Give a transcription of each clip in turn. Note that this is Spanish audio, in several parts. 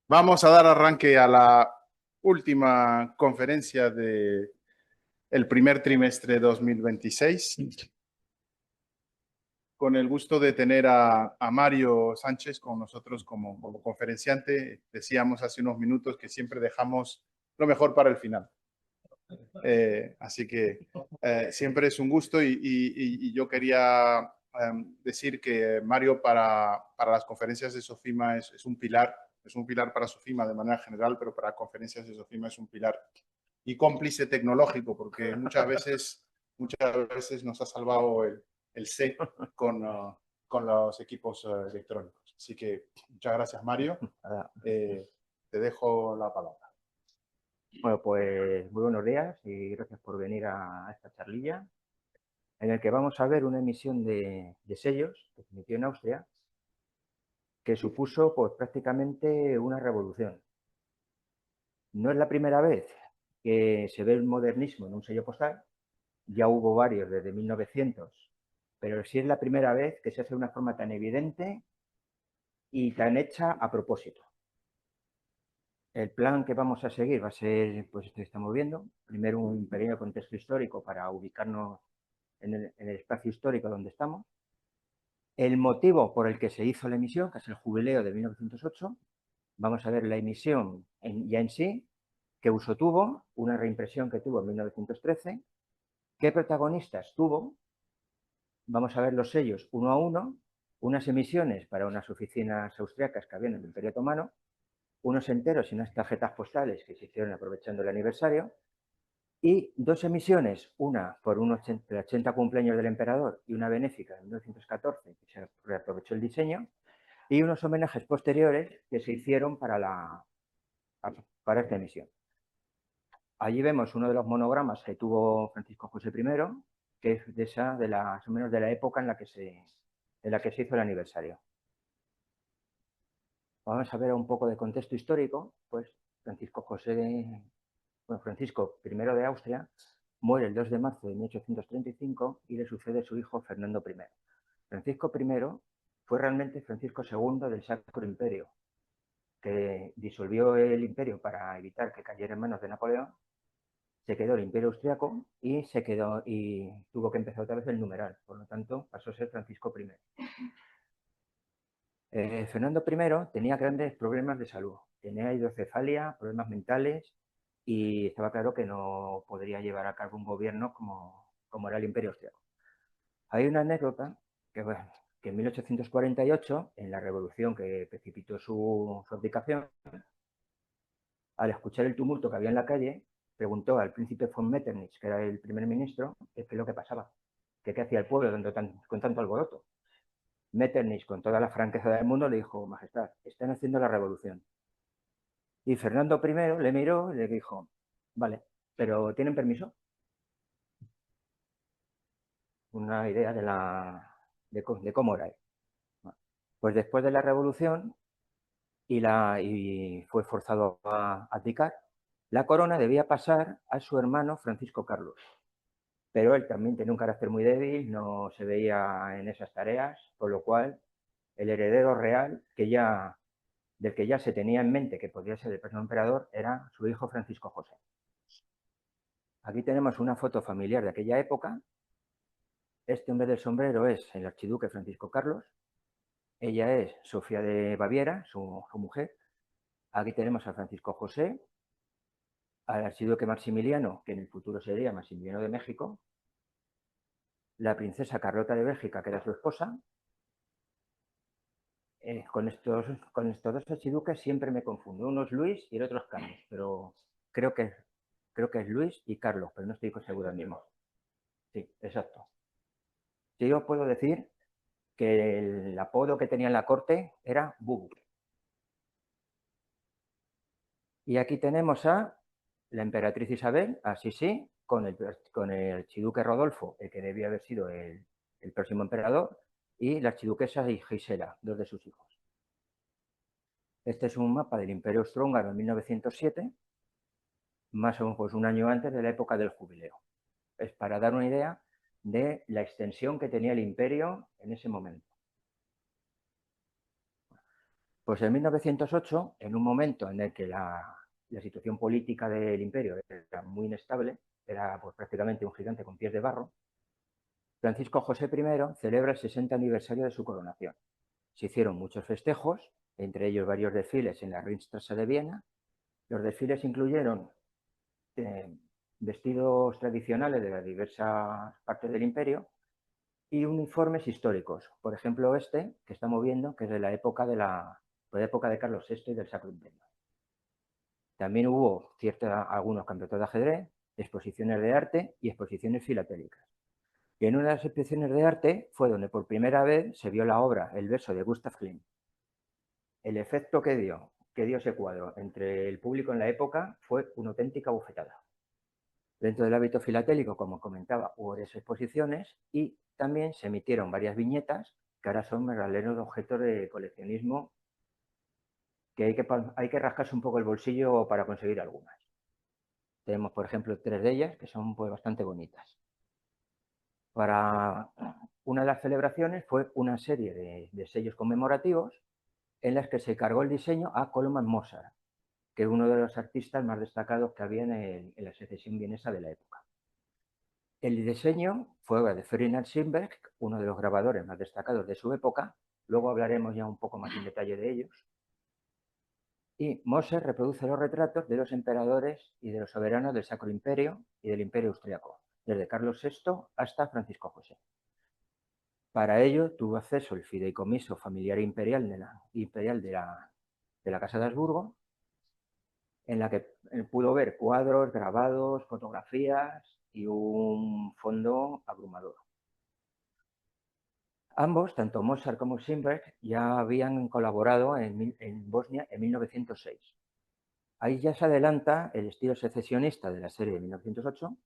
Vamos a dar arranque a la última conferencia del primer trimestre de 2026. Con el gusto de tener a Mario Sánchez con nosotros como conferenciante. Decíamos hace unos minutos que siempre dejamos lo mejor para el final. Así que siempre es un gusto y yo quería decir que Mario para las conferencias de SOFIMA es un pilar para SOFIMA de manera general, pero para conferencias de SOFIMA es un pilar y cómplice tecnológico, porque muchas veces nos ha salvado el C con los equipos electrónicos. Así que muchas gracias, Mario. Te dejo la palabra. Bueno, pues muy buenos días y gracias por venir a esta charlilla en el que vamos a ver una emisión de sellos que se emitió en Austria que supuso pues prácticamente una revolución. No es la primera vez que se ve el modernismo en un sello postal, ya hubo varios desde 1900, pero sí es la primera vez que se hace de una forma tan evidente y tan hecha a propósito. El plan que vamos a seguir va a ser, pues esto que estamos viendo, primero un pequeño contexto histórico para ubicarnos en el espacio histórico donde estamos, el motivo por el que se hizo la emisión, que es el jubileo de 1908, vamos a ver la emisión ya en sí, qué uso tuvo, una reimpresión que tuvo en 1913, qué protagonistas tuvo, vamos a ver los sellos uno a uno, unas emisiones para unas oficinas austriacas que había en el Imperio Otomano, unos enteros y unas tarjetas postales que se hicieron aprovechando el aniversario, y dos emisiones, una por el 80 cumpleaños del emperador y una benéfica en 1914, que se reaprovechó el diseño, y unos homenajes posteriores que se hicieron para esta emisión. Allí vemos uno de los monogramas que tuvo Francisco José I, que es de más o menos de la época en la que se hizo el aniversario. Vamos a ver un poco de contexto histórico, pues Francisco I de Austria muere el 2 de marzo de 1835 y le sucede su hijo Fernando I. Francisco I fue realmente Francisco II del Sacro Imperio, que disolvió el imperio para evitar que cayera en manos de Napoleón, se quedó el imperio austriaco y tuvo que empezar otra vez el numeral, por lo tanto pasó a ser Francisco I. Fernando I tenía grandes problemas de salud, tenía hidrocefalia, problemas mentales y estaba claro que no podría llevar a cabo un gobierno como era el imperio austriaco. Hay una anécdota bueno, que en 1848, en la revolución que precipitó su abdicación, al escuchar el tumulto que había en la calle, preguntó al príncipe von Metternich, que era el primer ministro, qué es lo que pasaba, qué hacía el pueblo con tanto alboroto. Metternich, con toda la franqueza del mundo, le dijo: Majestad, están haciendo la revolución. Y Fernando I le miró y le dijo: vale, pero ¿tienen permiso? Una idea de cómo era él. Pues después de la revolución y fue forzado a abdicar, la corona debía pasar a su hermano Francisco Carlos. Pero él también tenía un carácter muy débil, no se veía en esas tareas, por lo cual el heredero real, del que ya se tenía en mente que podría ser el próximo emperador, era su hijo Francisco José. Aquí tenemos una foto familiar de aquella época. Este hombre del sombrero es el archiduque Francisco Carlos. Ella es Sofía de Baviera, su mujer. Aquí tenemos a Francisco José, al archiduque Maximiliano, que en el futuro sería Maximiliano de México, la princesa Carlota de Bélgica, que era su esposa. Con estos dos archiduques siempre me confundo. Uno es Luis y el otro es Carlos, pero creo que es Luis y Carlos, pero no estoy seguro mismo. Sí, exacto. Sí, yo puedo decir que el apodo que tenía en la corte era Bubu. Y aquí tenemos a la emperatriz Isabel, así sí, con el archiduque Rodolfo, el que debía haber sido el próximo emperador, y la archiduquesa Gisela, dos de sus hijos. Este es un mapa del Imperio Austrohúngaro en 1907, más o menos pues, un año antes de la época del jubileo. Es para dar una idea de la extensión que tenía el imperio en ese momento. Pues en 1908, en un momento en el que la situación política del imperio era muy inestable, era pues, prácticamente un gigante con pies de barro, Francisco José I celebra el 60 aniversario de su coronación. Se hicieron muchos festejos, entre ellos varios desfiles en la Ringstrasse de Viena. Los desfiles incluyeron vestidos tradicionales de las diversas partes del imperio y uniformes históricos. Por ejemplo, este que estamos viendo, que es de la época de Carlos VI y del Sacro Imperio. También hubo algunos campeonatos de ajedrez, exposiciones de arte y exposiciones filatélicas. Y en una de las exposiciones de arte fue donde por primera vez se vio la obra El verso de Gustav Klimt. El efecto que dio ese cuadro entre el público en la época fue una auténtica bofetada. Dentro del hábito filatélico, como comentaba, hubo varias exposiciones y también se emitieron varias viñetas que ahora son verdaderos objetos de coleccionismo que hay que rascarse un poco el bolsillo para conseguir algunas. Tenemos, por ejemplo, 3 de ellas que son pues, bastante bonitas. Para una de las celebraciones fue una serie de sellos conmemorativos en las que se cargó el diseño a Koloman Mozart, que es uno de los artistas más destacados que había en la secesión vienesa de la época. El diseño fue obra de Ferdinand Schönberg, uno de los grabadores más destacados de su época. Luego hablaremos ya un poco más en detalle de ellos. Y Mozart reproduce los retratos de los emperadores y de los soberanos del Sacro Imperio y del Imperio Austriaco, desde Carlos VI hasta Francisco José. Para ello tuvo acceso el fideicomiso familiar imperial de la Casa de Habsburgo, en la que pudo ver cuadros, grabados, fotografías y un fondo abrumador. Ambos, tanto Mozart como Schönberg, ya habían colaborado en Bosnia en 1906. Ahí ya se adelanta el estilo secesionista de la serie de 1908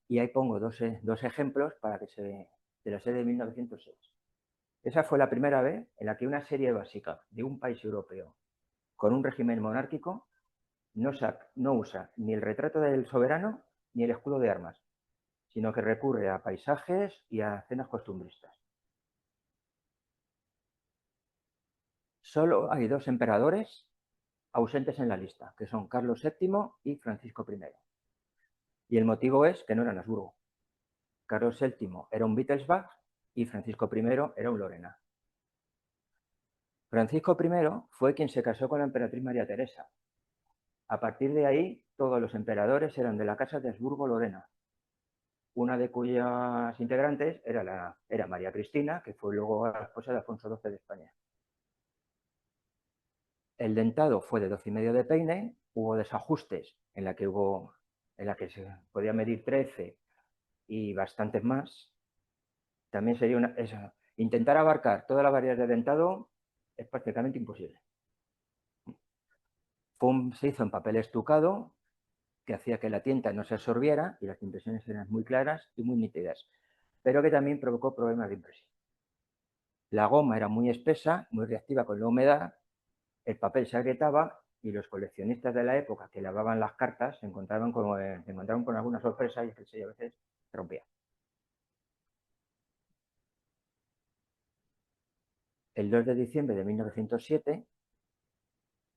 y ahí pongo dos ejemplos de la serie de 1906. Esa fue la primera vez en la que una serie básica de un país europeo con un régimen monárquico no usa ni el retrato del soberano ni el escudo de armas, sino que recurre a paisajes y a escenas costumbristas. Solo hay 2 emperadores ausentes en la lista, que son Carlos VII y Francisco I. Y el motivo es que no eran Habsburgo. Carlos VII era un Wittelsbach y Francisco I era un Lorena. Francisco I fue quien se casó con la emperatriz María Teresa. A partir de ahí, todos los emperadores eran de la casa de Habsburgo-Lorena, una de cuyas integrantes era María Cristina, que fue luego la esposa de Alfonso XII de España. El dentado fue de 12,5 de peine, hubo desajustes en la que se podía medir 13 y bastantes más. También sería intentar abarcar todas las variedades de dentado es prácticamente imposible. Se hizo en papel estucado, que hacía que la tinta no se absorbiera y las impresiones eran muy claras y muy nítidas, pero que también provocó problemas de impresión. La goma era muy espesa, muy reactiva con la humedad, el papel se agrietaba y los coleccionistas de la época que lavaban las cartas se encontraron con alguna sorpresa y es que el sello a veces se rompía. El 2 de diciembre de 1907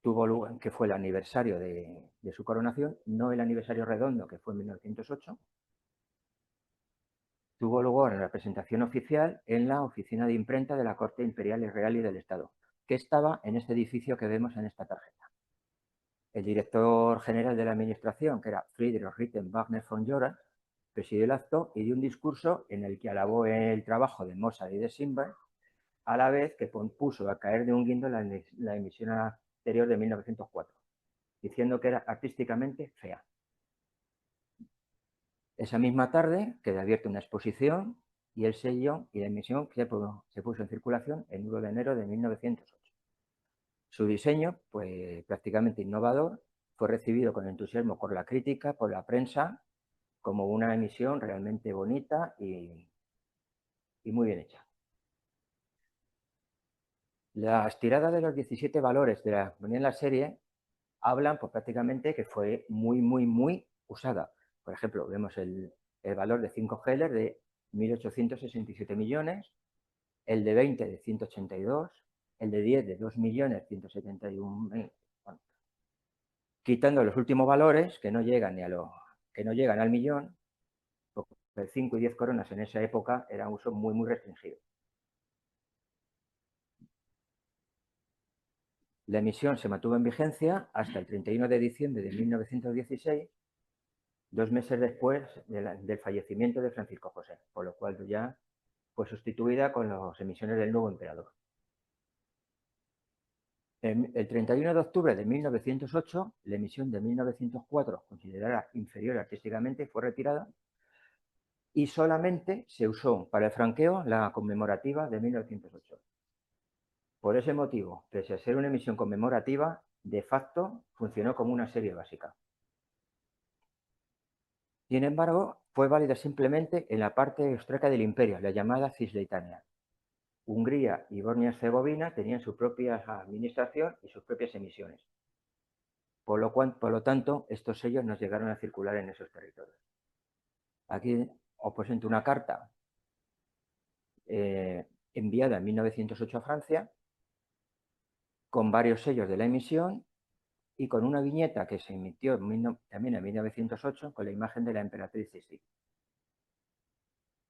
tuvo lugar, que fue el aniversario de su coronación, no el aniversario redondo, que fue en 1908, tuvo lugar en la presentación oficial en la oficina de imprenta de la Corte Imperial y Real y del Estado, que estaba en este edificio que vemos en esta tarjeta. El director general de la administración, que era Friedrich Ritten Wagner von Joras, presidió el acto y dio un discurso en el que alabó el trabajo de Mozart y de Schönberg, a la vez que puso a caer de un guindo la emisión anterior de 1904, diciendo que era artísticamente fea. Esa misma tarde quedó abierta una exposición y el sello y la emisión se puso en circulación el 9 de enero de 1908. Su diseño, pues prácticamente innovador, fue recibido con entusiasmo por la crítica, por la prensa, como una emisión realmente bonita y muy bien hecha. Las tiradas de los 17 valores de la serie hablan pues, prácticamente que fue muy usada. Por ejemplo, vemos el valor de 5 Heller de 1.867 millones, el de 20 de 182, el de 10 de 2.171.000, bueno, quitando los últimos valores que no llegan al millón, porque 5 y 10 coronas en esa época era un uso muy restringido. La emisión se mantuvo en vigencia hasta el 31 de diciembre de 1916, 2 meses después del fallecimiento de Francisco José, por lo cual ya fue sustituida con las emisiones del nuevo emperador. El 31 de octubre de 1908, la emisión de 1904, considerada inferior artísticamente, fue retirada y solamente se usó para el franqueo la conmemorativa de 1908. Por ese motivo, pese a ser una emisión conmemorativa, de facto funcionó como una serie básica. Sin embargo, fue válida simplemente en la parte austríaca del imperio, la llamada Cisleitania. Hungría y Bosnia-Herzegovina tenían su propia administración y sus propias emisiones. Por lo tanto, estos sellos no llegaron a circular en esos territorios. Aquí os presento una carta enviada en 1908 a Francia, con varios sellos de la emisión y con una viñeta que se emitió también en 1908 con la imagen de la emperatriz Sisi.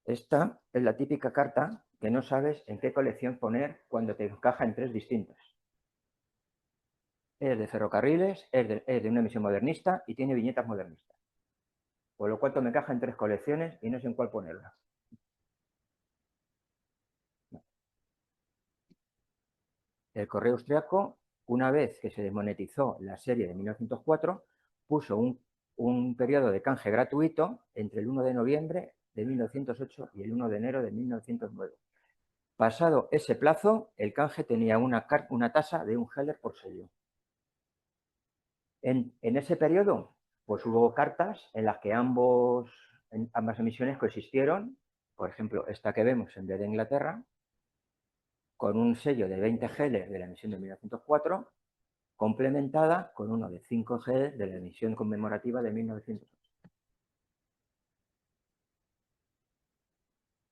Esta es la típica carta que no sabes en qué colección poner cuando te encaja en 3 distintos. Es de ferrocarriles, es de una emisión modernista y tiene viñetas modernistas. Por lo cual me encaja en 3 colecciones y no sé en cuál ponerla. El correo austriaco, una vez que se desmonetizó la serie de 1904, puso un periodo de canje gratuito entre el 1 de noviembre de 1908 y el 1 de enero de 1909. Pasado ese plazo, el canje tenía una tasa de 1 Heller por sello. En ese periodo, pues hubo cartas en las que ambas emisiones coexistieron. Por ejemplo, esta que vemos en vez de Inglaterra, con un sello de 20 Heller de la emisión de 1904, complementada con uno de 5 Heller de la emisión conmemorativa de 1908.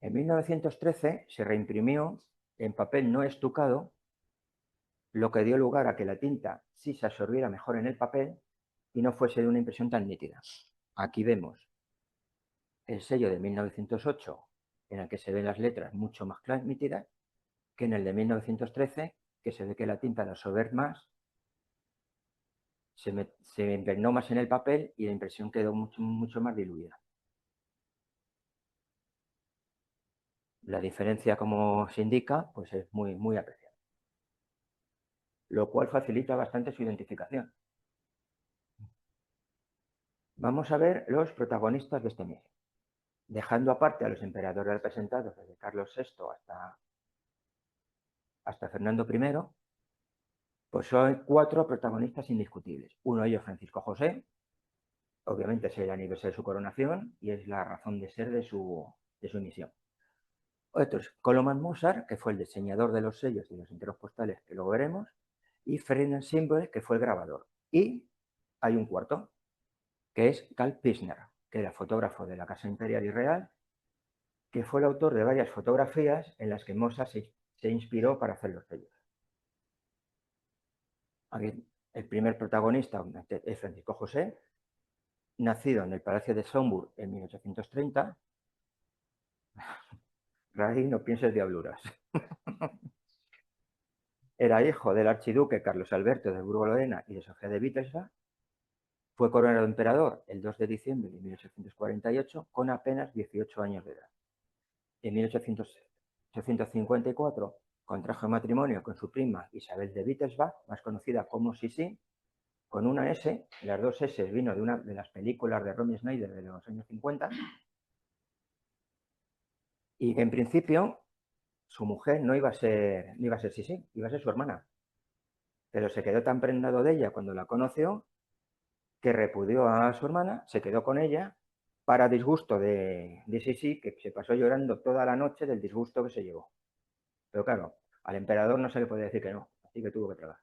En 1913 se reimprimió en papel no estucado, lo que dio lugar a que la tinta sí se absorbiera mejor en el papel y no fuese de una impresión tan nítida. Aquí vemos el sello de 1908, en el que se ven las letras mucho más nítidas, que en el de 1913, que se ve que la tinta al absorber más se impregnó más en el papel y la impresión quedó mucho más diluida. La diferencia, como se indica, pues es muy apreciada, lo cual facilita bastante su identificación. Vamos a ver los protagonistas de este mes. Dejando aparte a los emperadores representados desde Carlos VI hasta Fernando I, pues son 4 protagonistas indiscutibles. Uno de ellos, Francisco José, obviamente es el aniversario de su coronación y es la razón de ser de su emisión. Otros, Koloman Mozart, que fue el diseñador de los sellos y los enteros postales, que luego veremos, y Ferdinand Simbel, que fue el grabador. Y hay un cuarto, que es Karl Pfister, que era fotógrafo de la Casa Imperial y Real, que fue el autor de varias fotografías en las que Mozart se inspiró para hacer los sellos. Aquí, el primer protagonista es Francisco José, nacido en el Palacio de Schönbrunn en 1830. Ray, no pienses diabluras. Era hijo del archiduque Carlos Alberto de Burgo-Lorena y de Sofía de Wittelsbach. Fue coronado emperador el 2 de diciembre de 1848 con apenas 18 años de edad. En 1854 contrajo matrimonio con su prima Isabel de Wittelsbach, más conocida como Sisi, con una S. Las 2 S vino de una de las películas de Romy Schneider de los años 50, y que en principio su mujer no iba a ser Sisi, iba a ser su hermana. Pero se quedó tan prendado de ella cuando la conoció que repudió a su hermana, se quedó con ella para disgusto de Sisi, que se pasó llorando toda la noche del disgusto que se llevó. Pero claro, al emperador no se le podía decir que no, así que tuvo que tragar.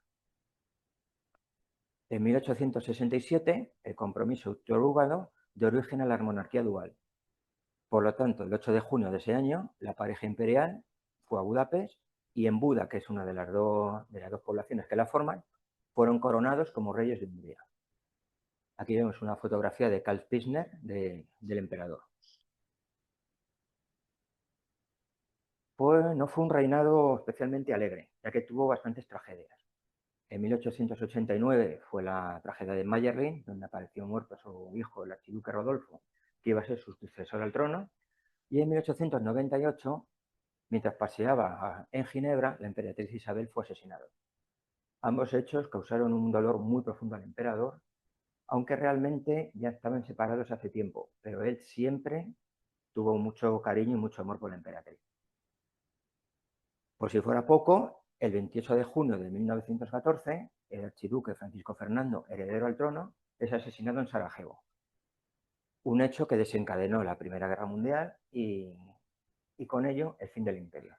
En 1867, el compromiso otorgado dio origen a la monarquía dual. Por lo tanto, el 8 de junio de ese año, la pareja imperial fue a Budapest y en Buda, que es una de las dos poblaciones que la forman, fueron coronados como reyes de Hungría. Aquí vemos una fotografía de Karl Pichner, del emperador. Pues no fue un reinado especialmente alegre, ya que tuvo bastantes tragedias. En 1889 fue la tragedia de Mayerling, donde apareció muerto su hijo, el archiduque Rodolfo, que iba a ser su sucesor al trono. Y en 1898, mientras paseaba en Ginebra, la emperatriz Isabel fue asesinada. Ambos hechos causaron un dolor muy profundo al emperador, aunque realmente ya estaban separados hace tiempo, pero él siempre tuvo mucho cariño y mucho amor por la emperatriz. Por si fuera poco, el 28 de junio de 1914, el archiduque Francisco Fernando, heredero al trono, es asesinado en Sarajevo. Un hecho que desencadenó la Primera Guerra Mundial y con ello el fin del imperio.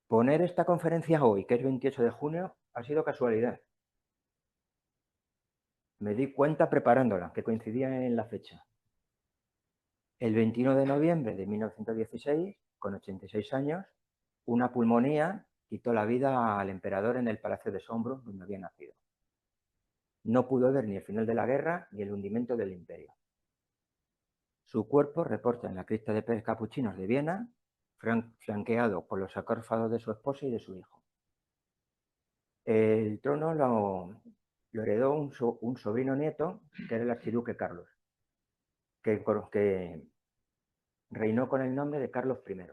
Poner esta conferencia hoy, que es 28 de junio, ha sido casualidad. Me di cuenta preparándola, que coincidía en la fecha. El 21 de noviembre de 1916, con 86 años, una pulmonía quitó la vida al emperador en el Palacio de Sombro, donde había nacido. No pudo ver ni el final de la guerra ni el hundimiento del imperio. Su cuerpo reposa en la cripta de capuchinos de Viena, flanqueado por los sarcófagos de su esposa y de su hijo. El trono lo heredó un sobrino nieto, que era el archiduque Carlos, que reinó con el nombre de Carlos I.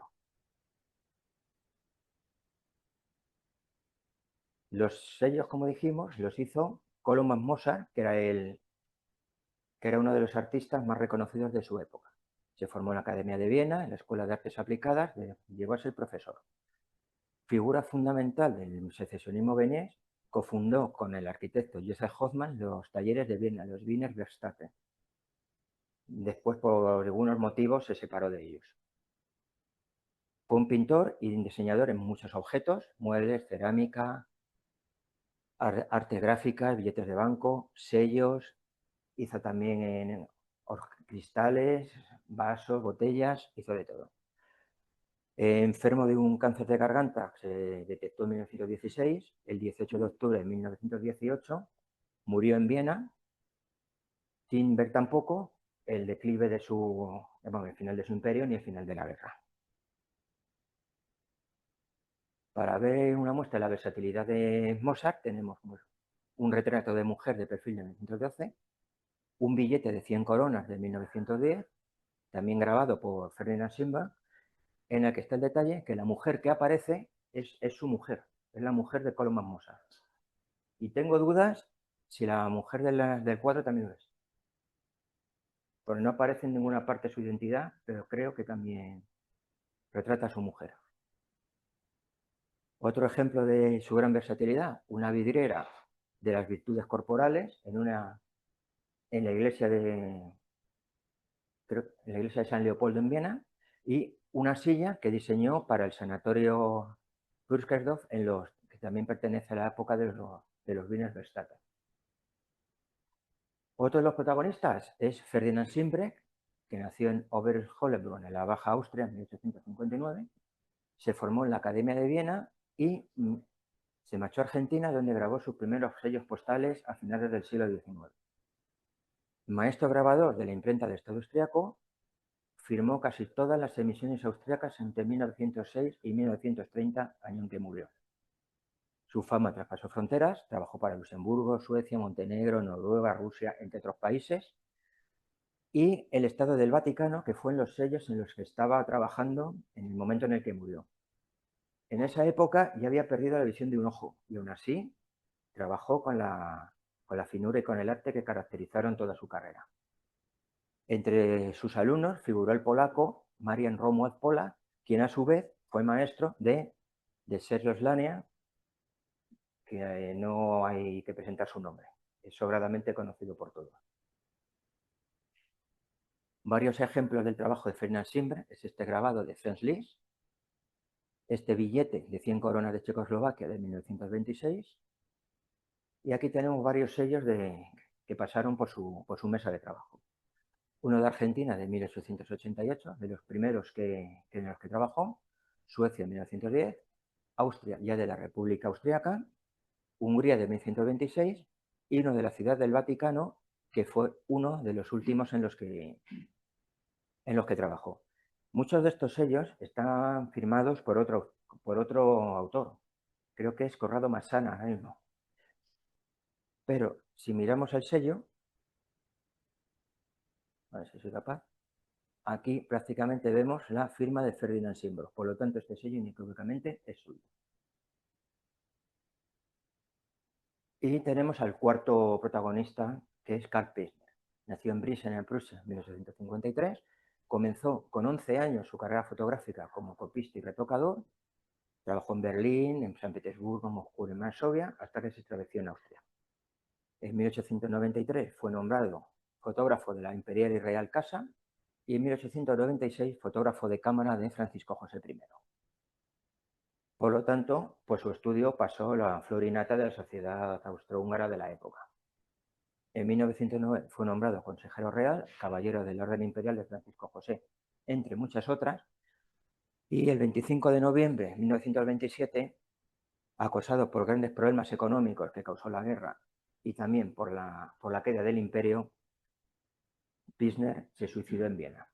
Los sellos, como dijimos, los hizo Koloman Mozart, que era uno de los artistas más reconocidos de su época. Se formó en la Academia de Viena, en la Escuela de Artes Aplicadas, llegó a ser profesor. Figura fundamental del secesionismo vienés, cofundó con el arquitecto Joseph Hoffmann los talleres de Viena, los Wiener Werkstätten. Después, por algunos motivos, se separó de ellos. Fue un pintor y diseñador en muchos objetos, muebles, cerámica, arte gráfica, billetes de banco, sellos. Hizo también en cristales, vasos, botellas, hizo de todo. Enfermo de un cáncer de garganta, se detectó en 1916, el 18 de octubre de 1918, murió en Viena, sin ver tampoco el declive de el final de su imperio ni el final de la guerra. Para ver una muestra de la versatilidad de Mozart, tenemos un retrato de mujer de perfil de 1912, un billete de 100 coronas de 1910, también grabado por Ferdinand Schimba, en el que está el detalle que la mujer que aparece es su mujer, es la mujer de Koloman Mozart. Y tengo dudas si la mujer del cuadro también lo es. Porque no aparece en ninguna parte su identidad, pero creo que también retrata a su mujer. Otro ejemplo de su gran versatilidad, una vidriera de las virtudes corporales en la iglesia de San Leopoldo en Viena, y una silla que diseñó para el sanatorio Fürkersdorf, que también pertenece a la época de los Wiener Werkstätten. Otro de los protagonistas es Ferdinand Simbrecht, que nació en Oberhollenbrunn, en la Baja Austria, en 1859. Se formó en la Academia de Viena y se marchó a Argentina, donde grabó sus primeros sellos postales a finales del siglo XIX. Maestro grabador de la imprenta del Estado austriaco, firmó casi todas las emisiones austriacas entre 1906 y 1930, año en que murió. Su fama traspasó fronteras, trabajó para Luxemburgo, Suecia, Montenegro, Noruega, Rusia, entre otros países, y el Estado del Vaticano, que fue en los sellos en los que estaba trabajando en el momento en el que murió. En esa época ya había perdido la visión de un ojo, y aún así trabajó con la finura y con el arte que caracterizaron toda su carrera. Entre sus alumnos figuró el polaco Marian Romuald Polak, quien a su vez fue maestro de Sergio Slania, que no hay que presentar su nombre, es sobradamente conocido por todos. Varios ejemplos del trabajo de Ferdinand Simbrecht es este grabado de Franz Liszt, este billete de 100 coronas de Checoslovaquia de 1926, y aquí tenemos varios sellos que pasaron por su mesa de trabajo. Uno de Argentina de 1888, de los primeros en los que trabajó, Suecia en 1910, Austria ya de la República Austriaca, Hungría de 1126 y uno de la Ciudad del Vaticano, que fue uno de los últimos en los que trabajó. Muchos de estos sellos están firmados por otro autor. Creo que es Corrado Massana ahora mismo. Pero si miramos el sello, a ver si soy capaz, aquí prácticamente vemos la firma de Ferdinand Simbro. Por lo tanto, este sello inequívocamente es suyo. Y tenemos al cuarto protagonista, que es Karl Pissner. Nació en Brixen, en Prusia, en 1853. Comenzó con 11 años su carrera fotográfica como copista y retocador. Trabajó en Berlín, en San Petersburgo, Moscú y en Varsovia, hasta que se estableció en Austria. En 1893 fue nombrado fotógrafo de la Imperial y Real Casa y en 1896 fotógrafo de cámara de Francisco José I. Por lo tanto, pues su estudio pasó la florinata de la sociedad austrohúngara de la época. En 1909 fue nombrado consejero real, caballero del Orden Imperial de Francisco José, entre muchas otras, y el 25 de noviembre de 1927, acosado por grandes problemas económicos que causó la guerra y también por la caída del imperio, Pissner se suicidó en Viena.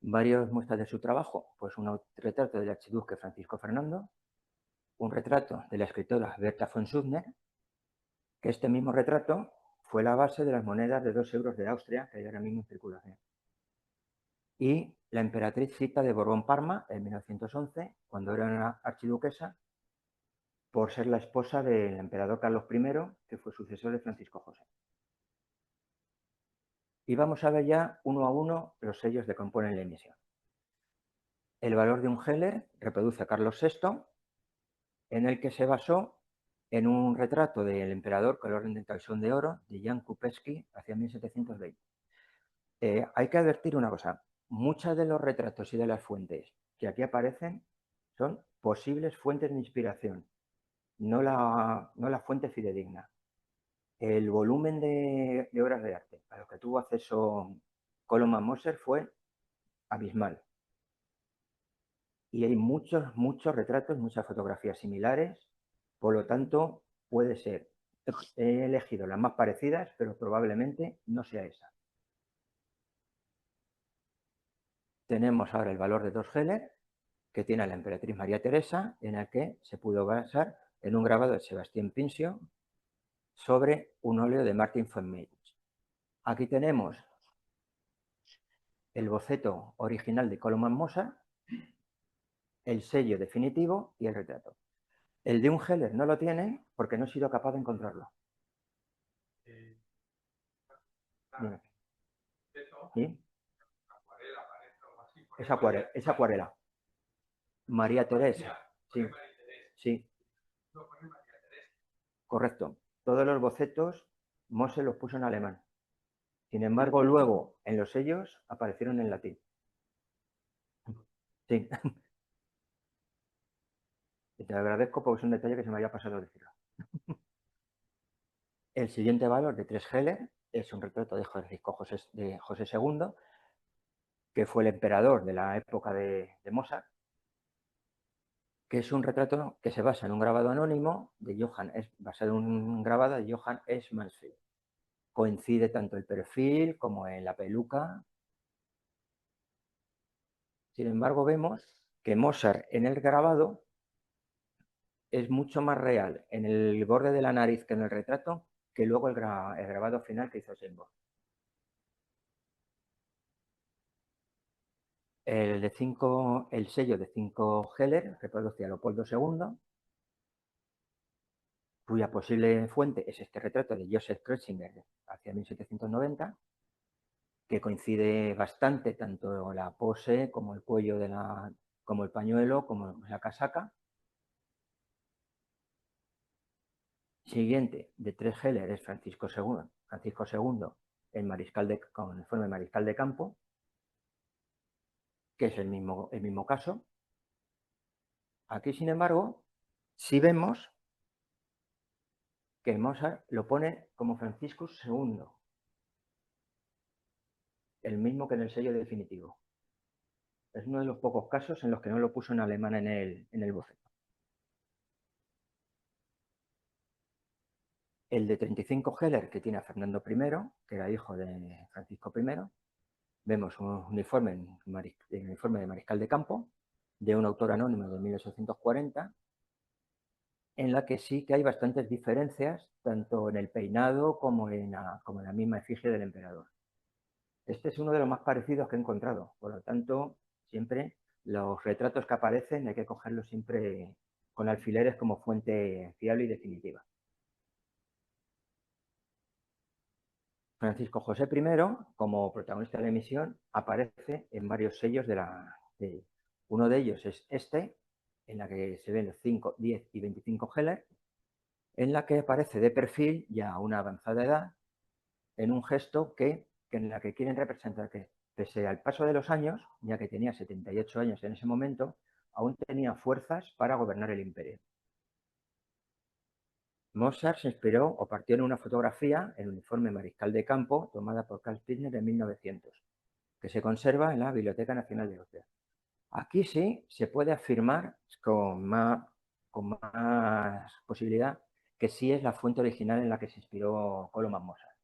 Varias muestras de su trabajo, pues un retrato del archiduque Francisco Fernando, un retrato de la escritora Berta von Suttner, que este mismo retrato fue la base de las monedas de 2 euros de Austria que hay ahora mismo en circulación. Y la emperatriz Zita de Borbón-Parma en 1911, cuando era una archiduquesa, por ser la esposa del emperador Carlos I, que fue sucesor de Francisco José. Y vamos a ver ya uno a uno los sellos que componen la emisión. El valor de un Heller reproduce a Carlos VI, en el que se basó en un retrato del emperador con el orden del taxón de oro de Jan Kupecki hacia 1720. Hay que advertir una cosa, muchos de los retratos y de las fuentes que aquí aparecen son posibles fuentes de inspiración, no la fuente fidedigna. El volumen de obras de arte a los que tuvo acceso Koloman Moser fue abismal. Y hay muchos retratos, muchas fotografías similares, por lo tanto, puede ser. He elegido las más parecidas, pero probablemente no sea esa. Tenemos ahora el valor de 2 Heller, que tiene a la emperatriz María Teresa, en el que se pudo basar en un grabado de Sebastián Pincio sobre un óleo de Martin von Meitz. Aquí tenemos el boceto original de Koloman Moser, el sello definitivo y el retrato. El de un Heller no lo tiene porque no he sido capaz de encontrarlo. ¿Sí? Es acuarela. María Teresa. Sí, sí. Correcto. Todos los bocetos Moser los puso en alemán. Sin embargo, luego en los sellos aparecieron en latín. Sí. Y te agradezco porque es un detalle que se me había pasado decirlo. El siguiente valor de 3 Heller es un retrato de José II, que fue el emperador de la época de Mozart, que es un retrato que se basa en un grabado anónimo basado en un grabado de Johann S. Mansfield. Coincide tanto el perfil como en la peluca. Sin embargo, vemos que Mozart en el grabado es mucho más real en el borde de la nariz que en el retrato, que luego el grabado final que hizo Seymour. El sello de 5 Heller reproduce a Leopoldo II, cuya posible fuente es este retrato de Joseph Kreuziger hacia 1790, que coincide bastante tanto la pose como el cuello como el pañuelo, como la casaca. Siguiente de 3 Heller es Francisco II, con el informe mariscal de campo, que es el mismo caso. Aquí, sin embargo, sí vemos que Mozart lo pone como Franciscus II, el mismo que en el sello definitivo. Es uno de los pocos casos en los que no lo puso en alemán en el boceto. El de 35 Heller, que tiene a Fernando I, que era hijo de Francisco I. Vemos un uniforme de mariscal de campo, de un autor anónimo de 1840, en la que sí que hay bastantes diferencias, tanto en el peinado como en la misma efigie del emperador. Este es uno de los más parecidos que he encontrado, por lo tanto, siempre los retratos que aparecen hay que cogerlos siempre con alfileres como fuente fiable y definitiva. Francisco José I, como protagonista de la emisión, aparece en varios sellos uno de ellos es este, en la que se ven los 5, 10 y 25 Heller, en la que aparece de perfil ya a una avanzada edad, en un gesto en la que quieren representar que, pese al paso de los años, ya que tenía 78 años en ese momento, aún tenía fuerzas para gobernar el imperio. Mozart se inspiró o partió en una fotografía, el uniforme mariscal de campo, tomada por Carl Spitzner en 1900, que se conserva en la Biblioteca Nacional de Austria. Aquí sí se puede afirmar con más posibilidad que sí es la fuente original en la que se inspiró Koloman Mozart.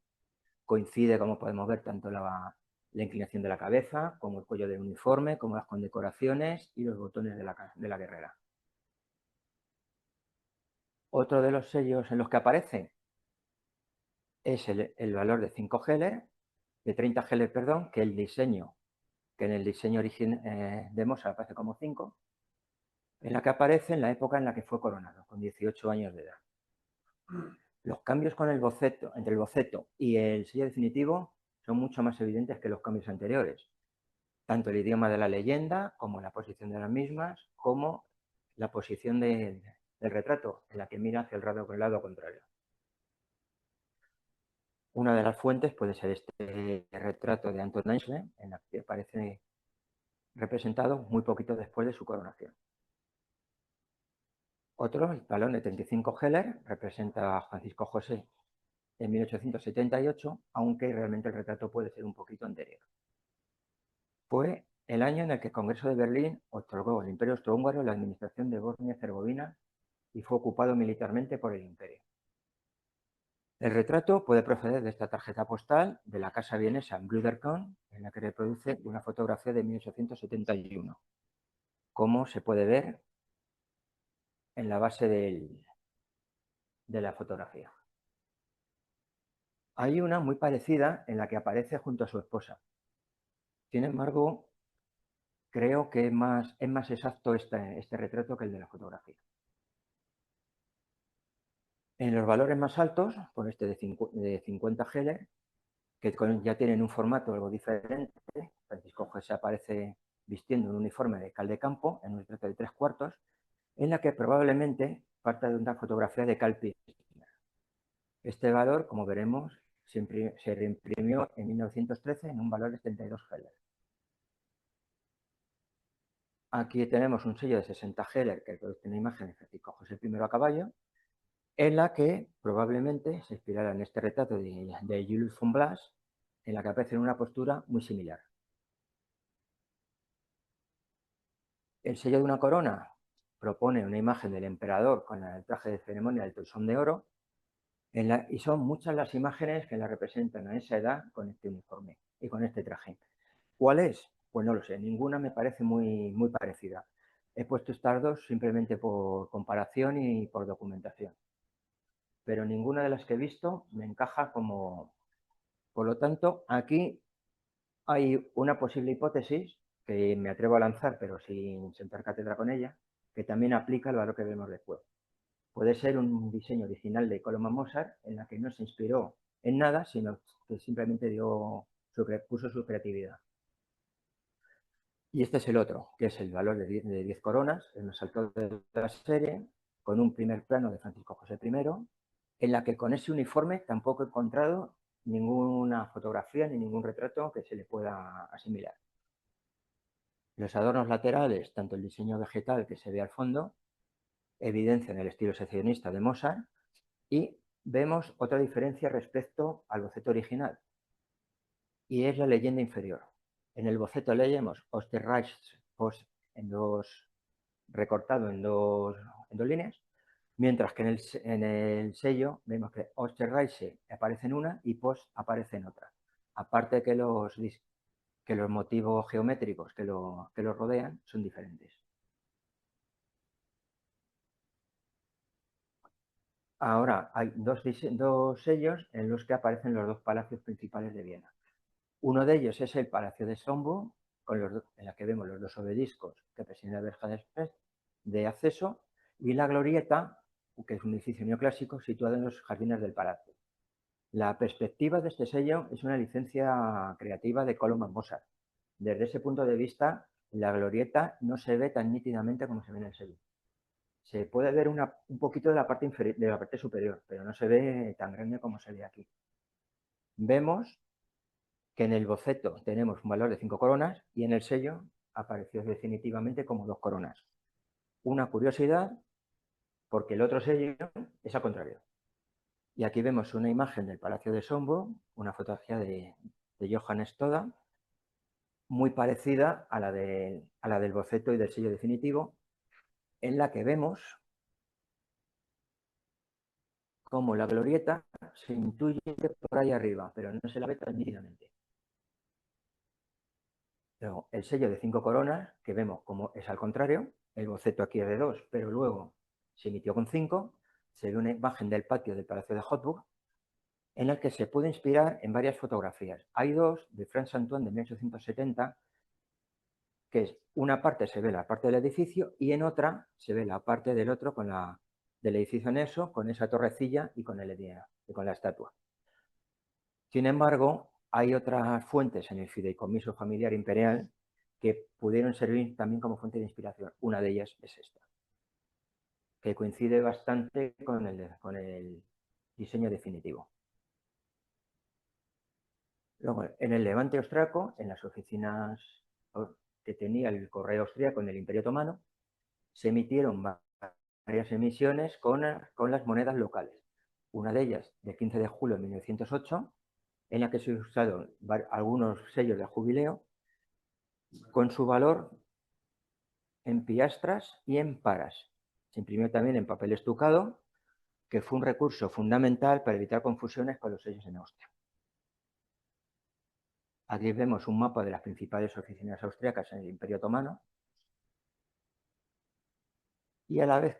Coincide, como podemos ver, tanto la inclinación de la cabeza, como el cuello del uniforme, como las condecoraciones y los botones de la guerrera. Otro de los sellos en los que aparece es el valor de 5 Heller, de 30 Heller, perdón, que en el diseño original de Mozart aparece como 5, en la que aparece en la época en la que fue coronado, con 18 años de edad. Los cambios con el boceto, entre el boceto y el sello definitivo son mucho más evidentes que los cambios anteriores. Tanto el idioma de la leyenda, como la posición de las mismas, como la posición del retrato, en la que mira hacia el lado contrario. Una de las fuentes puede ser este retrato de Anton Eichler, en la que aparece representado muy poquito después de su coronación. Otro, el talón de 35 Heller, representa a Francisco José en 1878, aunque realmente el retrato puede ser un poquito anterior. Fue el año en el que el Congreso de Berlín otorgó al Imperio Austrohúngaro la administración de Bosnia-Herzegovina y fue ocupado militarmente por el Imperio. El retrato puede proceder de esta tarjeta postal de la casa vienesa Brüderkon, en la que reproduce una fotografía de 1871, como se puede ver en la base de la fotografía. Hay una muy parecida en la que aparece junto a su esposa. Sin embargo, creo que es más exacto este retrato que el de la fotografía. En los valores más altos, con este de 50 Heller, que ya tienen un formato algo diferente, Francisco José aparece vistiendo un uniforme de cal de campo en un retrato de 3/4, en la que probablemente parte de una fotografía de Carl Spitzner. Este valor, como veremos, se reimprimió en 1913 en un valor de 32 Heller. Aquí tenemos un sello de 60 Heller que produce una imagen de Francisco José I a caballo, en la que probablemente se inspirara en este retrato de Julius von Blass, en la que aparece en una postura muy similar. El sello de una corona propone una imagen del emperador con el traje de ceremonia del toisón de oro, y son muchas las imágenes que la representan a esa edad con este uniforme y con este traje. ¿Cuál es? Pues no lo sé, ninguna me parece muy parecida. He puesto estas dos simplemente por comparación y por documentación, pero ninguna de las que he visto me encaja como... Por lo tanto, aquí hay una posible hipótesis que me atrevo a lanzar, pero sin sentar cátedra con ella, que también aplica al valor que vemos después. Puede ser un diseño original de Koloman Mozart en la que no se inspiró en nada, sino que simplemente puso su creatividad. Y este es el otro, que es el valor de 10 coronas, el más alto de la serie, con un primer plano de Francisco José I, en la que con ese uniforme tampoco he encontrado ninguna fotografía ni ningún retrato que se le pueda asimilar. Los adornos laterales, tanto el diseño vegetal que se ve al fondo, evidencian el estilo secesionista de Mozart, y vemos otra diferencia respecto al boceto original, y es la leyenda inferior. En el boceto leemos Osterreich Post recortado en dos líneas, mientras que en el sello vemos que Osterreich aparece en una y Post aparece en otra. Aparte que los motivos geométricos que lo rodean son diferentes. Ahora hay dos sellos en los que aparecen los dos palacios principales de Viena. Uno de ellos es el Palacio de Schönbrunn, en la que vemos los dos obeliscos que presiden la verja de acceso, y la Glorieta, que es un edificio neoclásico situado en los jardines del palacio. La perspectiva de este sello es una licencia creativa de Koloman Mozart. Desde ese punto de vista, la Glorieta no se ve tan nítidamente como se ve en el sello. Se puede ver un poquito de la parte de la parte superior, pero no se ve tan grande como se ve aquí. Vemos que en el boceto tenemos un valor de 5 coronas y en el sello apareció definitivamente como 2 coronas. Una curiosidad, porque el otro sello es al contrario. Y aquí vemos una imagen del Palacio de Schönbrunn, una fotografía de Johann Stoda, muy parecida a la del boceto y del sello definitivo, en la que vemos cómo la glorieta se intuye por ahí arriba, pero no se la ve tan nítidamente. Luego, el sello de 5 coronas, que vemos como es al contrario, el boceto aquí es de 2, pero luego se emitió con 5, se ve una imagen del patio del Palacio de Hofburg, en el que se puede inspirar en varias fotografías. Hay dos de Franz Antoine de 1870, que es una parte se ve la parte del edificio y en otra se ve la parte del otro del edificio anexo, con esa torrecilla y con la estatua. Sin embargo, hay otras fuentes en el Fideicomiso Familiar Imperial que pudieron servir también como fuente de inspiración. Una de ellas es esta, que coincide bastante con el diseño definitivo. Luego, en el Levante austriaco, en las oficinas que tenía el correo austríaco en el Imperio Otomano, se emitieron varias emisiones con las monedas locales. Una de ellas, del 15 de julio de 1908, en la que se usaron algunos sellos de jubileo con su valor en piastras y en paras. Se imprimió también en papel estucado, que fue un recurso fundamental para evitar confusiones con los sellos en Austria. Aquí vemos un mapa de las principales oficinas austríacas en el Imperio Otomano, y a la vez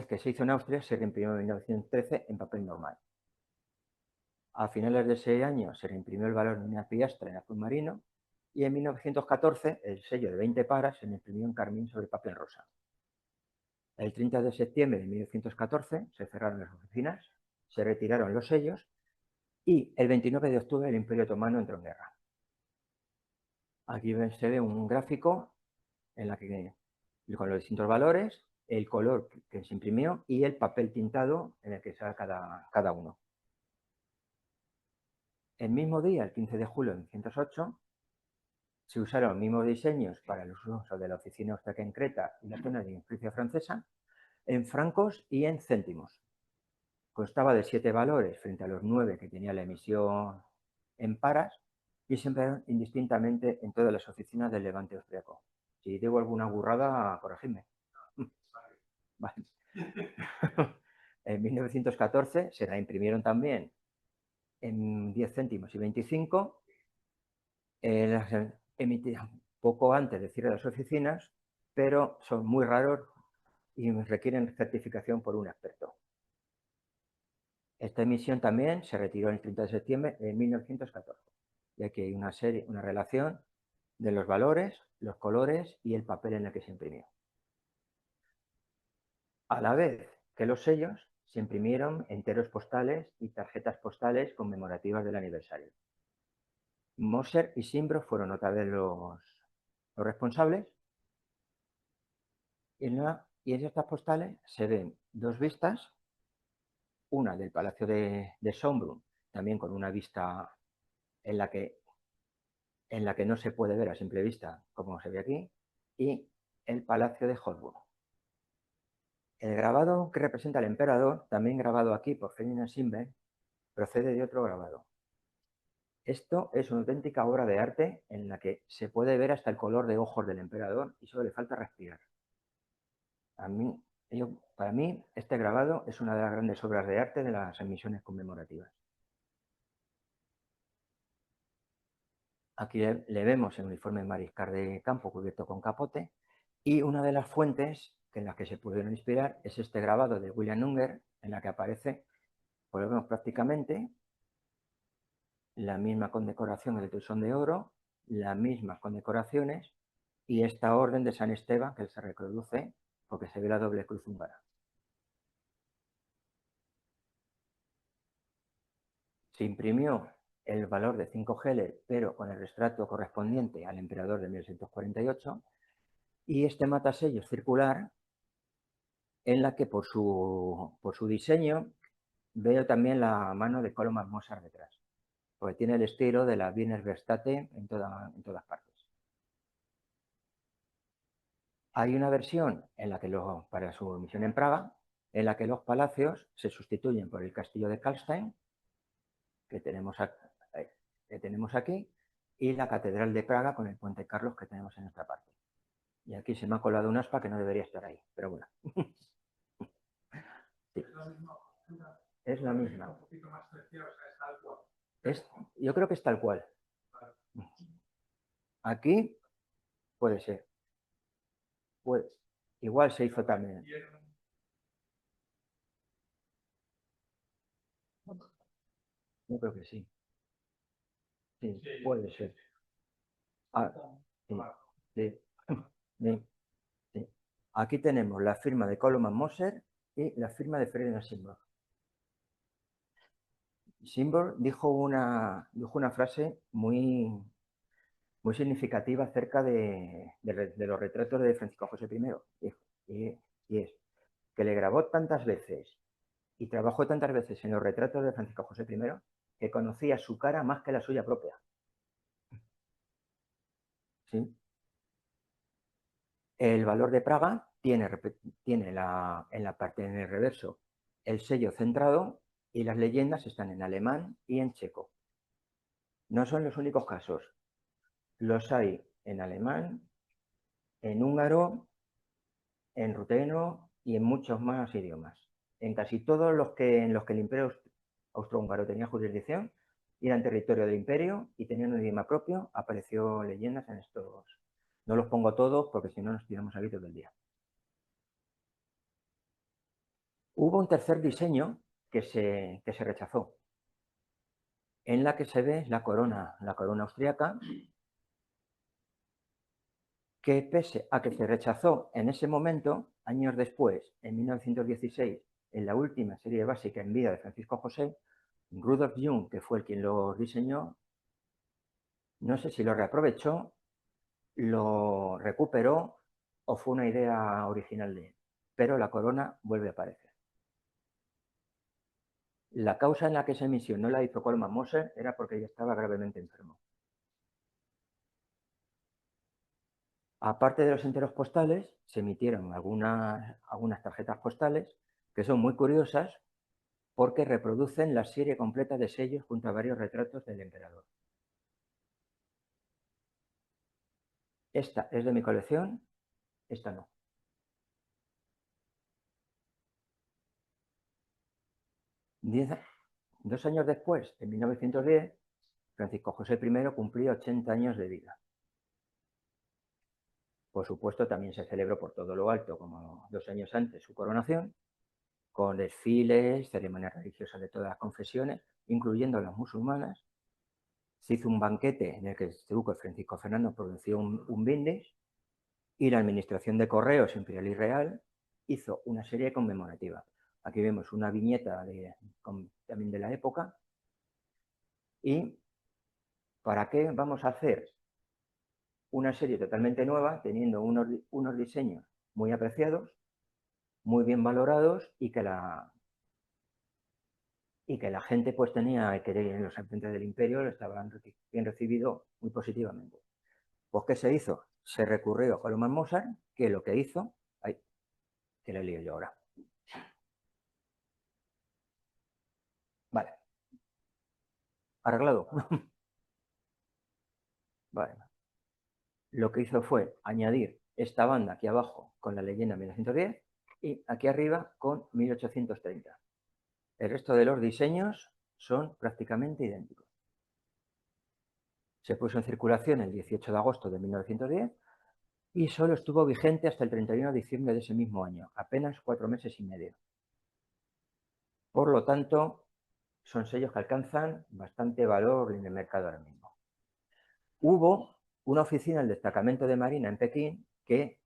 que se hizo en Austria, se reimprimió en 1913 en papel normal. A finales de ese año se reimprimió el valor de una piastra en azul marino, y en 1914 el sello de 20 paras se imprimió en carmín sobre papel rosa. El 30 de septiembre de 1914 se cerraron las oficinas, se retiraron los sellos y el 29 de octubre el Imperio Otomano entró en guerra. Aquí se ve un gráfico en la que, con los distintos valores, el color que se imprimió y el papel tintado en el que sale cada uno. El mismo día, el 15 de julio de 1908, se usaron los mismos diseños para el uso de la oficina austríaca en Creta y la zona de influencia francesa en francos y en céntimos. Constaba de 7 valores frente a los 9 que tenía la emisión en paras y se emplearon indistintamente en todas las oficinas del Levante austriaco. Si digo alguna burrada, corregidme. Vale. En 1914 se la imprimieron también en 10 céntimos y 25. Las emitían poco antes del cierre de las oficinas, pero son muy raros y requieren certificación por un experto. Esta emisión también se retiró el 30 de septiembre de 1914. Y aquí hay una relación de los valores, los colores y el papel en el que se imprimió. A la vez que los sellos, se imprimieron enteros postales y tarjetas postales conmemorativas del aniversario. Moser y Simbro fueron otra vez los responsables. Y en estas postales se ven dos vistas, una del Palacio de Schönbrunn, también con una vista en la que no se puede ver a simple vista, como se ve aquí, y el Palacio de Hofburg. El grabado que representa al emperador, también grabado aquí por Ferdinand Schimberg, procede de otro grabado. Esto es una auténtica obra de arte en la que se puede ver hasta el color de ojos del emperador y solo le falta respirar. Para mí, este grabado es una de las grandes obras de arte de las emisiones conmemorativas. Aquí le vemos el uniforme mariscal de campo cubierto con capote, y una de las fuentes en las que se pudieron inspirar es este grabado de William Unger, en la que aparece, pues vemos prácticamente la misma condecoración del Toisón de Oro, las mismas condecoraciones y esta orden de San Esteban que se reproduce porque se ve la doble cruz húngara. Se imprimió el valor de 5 geles, pero con el retrato correspondiente al emperador de 1648, y este matasello es circular, en la que por su diseño veo también la mano de Coloman Mozart detrás, porque tiene el estilo de la Wiener Werkstätte en todas partes. Hay una versión en la que para su emisión en Praga, en la que los palacios se sustituyen por el castillo de Karlstein, que tenemos aquí, y la catedral de Praga con el puente Carlos que tenemos en esta parte. Y aquí se me ha colado un aspa que no debería estar ahí, pero bueno. Sí. Es la misma. Yo creo que es tal cual. Aquí puede ser. Pues igual se hizo también. Yo creo que sí. Sí, puede ser. Ah, sí, sí, sí, sí. Aquí tenemos la firma de Koloman Moser y la firma de Ferdinand Simbor. Simbor dijo una frase muy significativa acerca de los retratos de Francisco José I. Y es que le grabó tantas veces y trabajó tantas veces en los retratos de Francisco José I que conocía su cara más que la suya propia. ¿Sí? El valor de Praga tiene en la parte en el reverso el sello centrado y las leyendas están en alemán y en checo. No son los únicos casos. Los hay en alemán, en húngaro, en ruteno y en muchos más idiomas. En casi todos en los que el Imperio Austrohúngaro tenía jurisdicción y eran territorio del imperio y tenían un idioma propio, apareció leyendas en estos. No los pongo todos porque si no nos tiramos aquí todo el día. Hubo un tercer diseño que se rechazó, en la que se ve la corona austriaca, que pese a que se rechazó en ese momento, años después, en 1916, en la última serie básica en vida de Francisco José, Rudolf Jung, que fue quien los diseñó, no sé si lo reaprovechó, lo recuperó o fue una idea original de él, pero la corona vuelve a aparecer. La causa en la que esa emisión no la hizo Koloman Moser era porque ella estaba gravemente enfermo. Aparte de los enteros postales, se emitieron algunas tarjetas postales que son muy curiosas porque reproducen la serie completa de sellos junto a varios retratos del emperador. Esta es de mi colección, esta no. Dos años después, en 1910, Francisco José I cumplía 80 años de vida. Por supuesto, también se celebró por todo lo alto, como 2 años antes, su coronación, con desfiles, ceremonias religiosas de todas las confesiones, incluyendo las musulmanas. Se hizo un banquete en el que el duque Francisco Fernando pronunció un brindis y la Administración de Correos Imperial y Real hizo una serie conmemorativa. Aquí vemos una viñeta también de la época. ¿Y para qué vamos a hacer una serie totalmente nueva teniendo unos diseños muy apreciados, muy bien valorados y que la gente pues tenía que en los habitantes del imperio lo estaban bien recibido muy positivamente? Pues ¿qué se hizo? Se recurrió a Koloman Mozart, que lo que hizo, que le lío yo ahora. Vale. Arreglado. Vale. Lo que hizo fue añadir esta banda aquí abajo con la leyenda 1910 y aquí arriba con 1830. El resto de los diseños son prácticamente idénticos. Se puso en circulación el 18 de agosto de 1910 y solo estuvo vigente hasta el 31 de diciembre de ese mismo año, apenas 4 meses y medio. Por lo tanto, son sellos que alcanzan bastante valor en el mercado ahora mismo. Hubo una oficina del Destacamento de Marina en Pekín que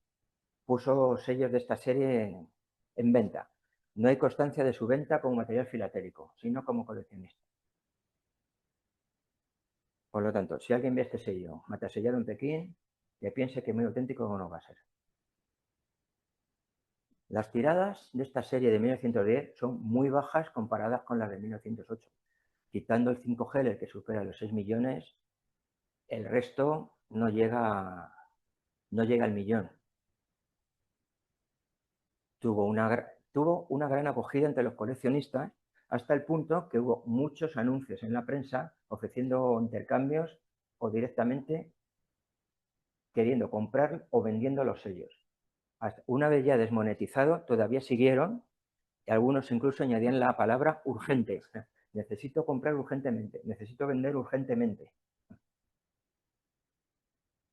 puso sellos de esta serie en venta. No hay constancia de su venta como material filatélico, sino como coleccionista. Por lo tanto, si alguien ve este sello matasellado en Pekín, que piense que muy auténtico no va a ser. Las tiradas de esta serie de 1910 son muy bajas comparadas con las de 1908. Quitando el 5G, el que supera los 6 millones, el resto no llega al millón. Tuvo una gran acogida entre los coleccionistas hasta el punto que hubo muchos anuncios en la prensa ofreciendo intercambios o directamente queriendo comprar o vendiendo los sellos. Una vez ya desmonetizado, todavía siguieron y algunos incluso añadían la palabra urgente. Necesito comprar urgentemente, necesito vender urgentemente.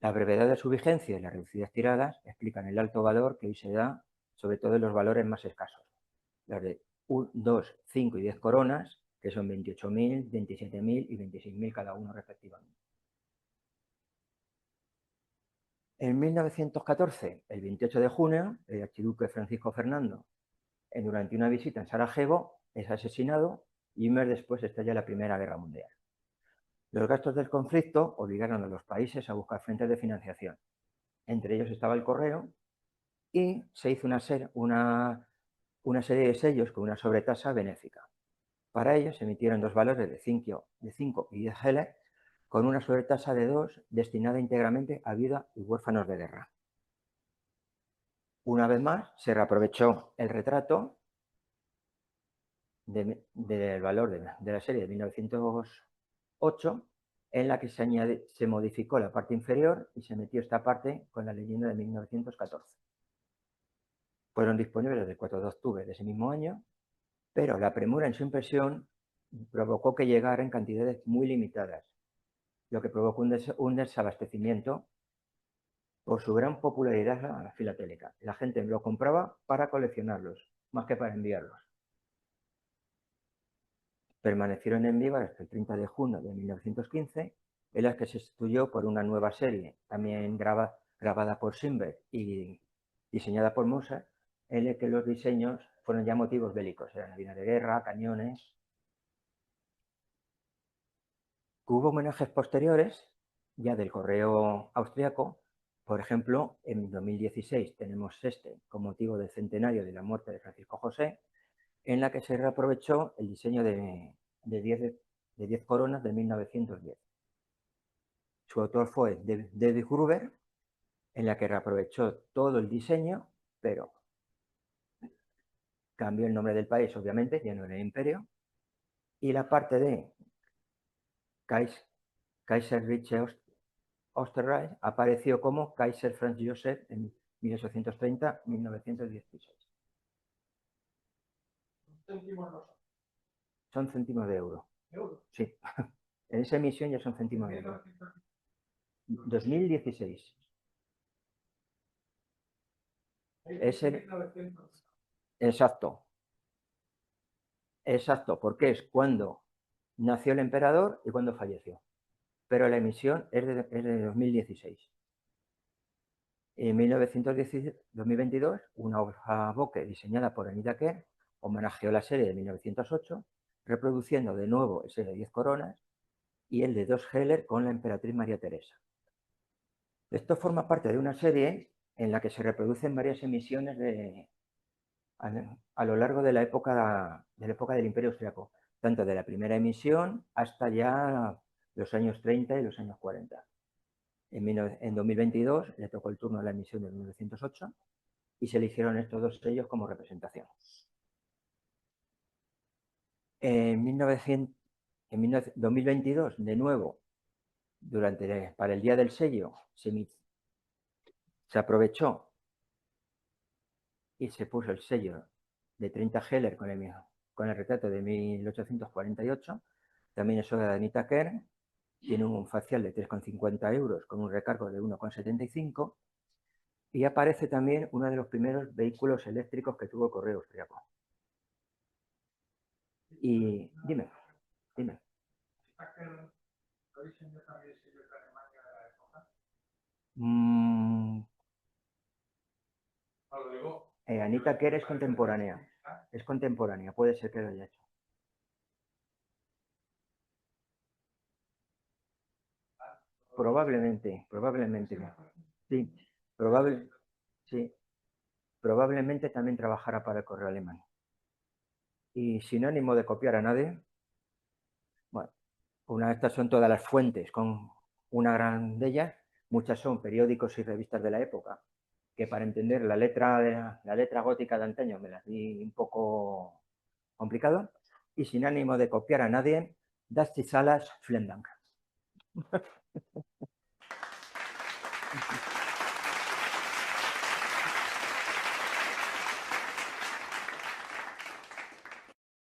La brevedad de su vigencia y las reducidas tiradas explican el alto valor que hoy se da, sobre todo en los valores más escasos. Los de 2, 5 y 10 coronas, que son 28.000, 27.000 y 26.000 cada uno respectivamente. En 1914, el 28 de junio, el archiduque Francisco Fernando, durante una visita en Sarajevo, es asesinado y un mes después estalla la Primera Guerra Mundial. Los gastos del conflicto obligaron a los países a buscar fuentes de financiación. Entre ellos estaba el correo y se hizo una serie de sellos con una sobretasa benéfica. Para ello se emitieron 2 valores de 5 y 10 geles con una sobretasa de 2 destinada íntegramente a viudas y huérfanos de guerra. Una vez más, se reaprovechó el retrato del valor de la serie de 1908, en la que se modificó la parte inferior y se metió esta parte con la leyenda de 1914. Fueron disponibles desde el 4 de octubre de ese mismo año, pero la premura en su impresión provocó que llegara en cantidades muy limitadas, lo que provocó un desabastecimiento por su gran popularidad filatélica. La gente lo compraba para coleccionarlos, más que para enviarlos. Permanecieron en vivo hasta el 30 de junio de 1915, en las que se sustituyó por una nueva serie, también grabada por Simberg y diseñada por Moser, en la que los diseños fueron ya motivos bélicos, eran aviones de guerra, cañones. Hubo homenajes posteriores, ya del correo austriaco. Por ejemplo, en 2016 tenemos este con motivo del centenario de la muerte de Francisco José, en la que se reaprovechó el diseño de 10 coronas de 1910. Su autor fue David Gruber, en la que reaprovechó todo el diseño, pero cambió el nombre del país, obviamente, ya no era el imperio, y la parte de Kaiserliche Österreich apareció como Kaiser Franz Joseph en 1830-1916. Son céntimos de euro. Sí. En esa emisión ya son céntimos de euro. 2016. Exacto. Exacto, porque es cuando nació el emperador y cuando falleció. Pero la emisión es de 2016. En 2022, una hoja bokeh diseñada por Anita Kerr homenajeó la serie de 1908, reproduciendo de nuevo ese de 10 coronas y el de 2 Heller con la emperatriz María Teresa. Esto forma parte de una serie en la que se reproducen varias emisiones a lo largo de la época del Imperio Austriaco, tanto de la primera emisión hasta ya los años 30 y los años 40. En 2022 le tocó el turno a la emisión de 1908 y se eligieron estos 2 sellos como representación. En 2022, de nuevo, para el día del sello se aprovechó y se puso el sello de 30 Heller con el retrato de 1848. También es obra de Anita Kerr. Tiene un facial de 3,50 euros con un recargo de 1,75. Y aparece también uno de los primeros vehículos eléctricos que tuvo el Correo Austriaco. Y dime. Anita Kerr es contemporánea. Puede ser que lo haya hecho. Probablemente. Sí, probablemente también trabajara para el Correo Alemán. Y sin ánimo de copiar a nadie, bueno, estas son todas las fuentes, con una gran de ellas, muchas son periódicos y revistas de la época, que para entender la letra gótica de antaño me las di un poco complicado, y sin ánimo de copiar a nadie, Das die Salas Flendang.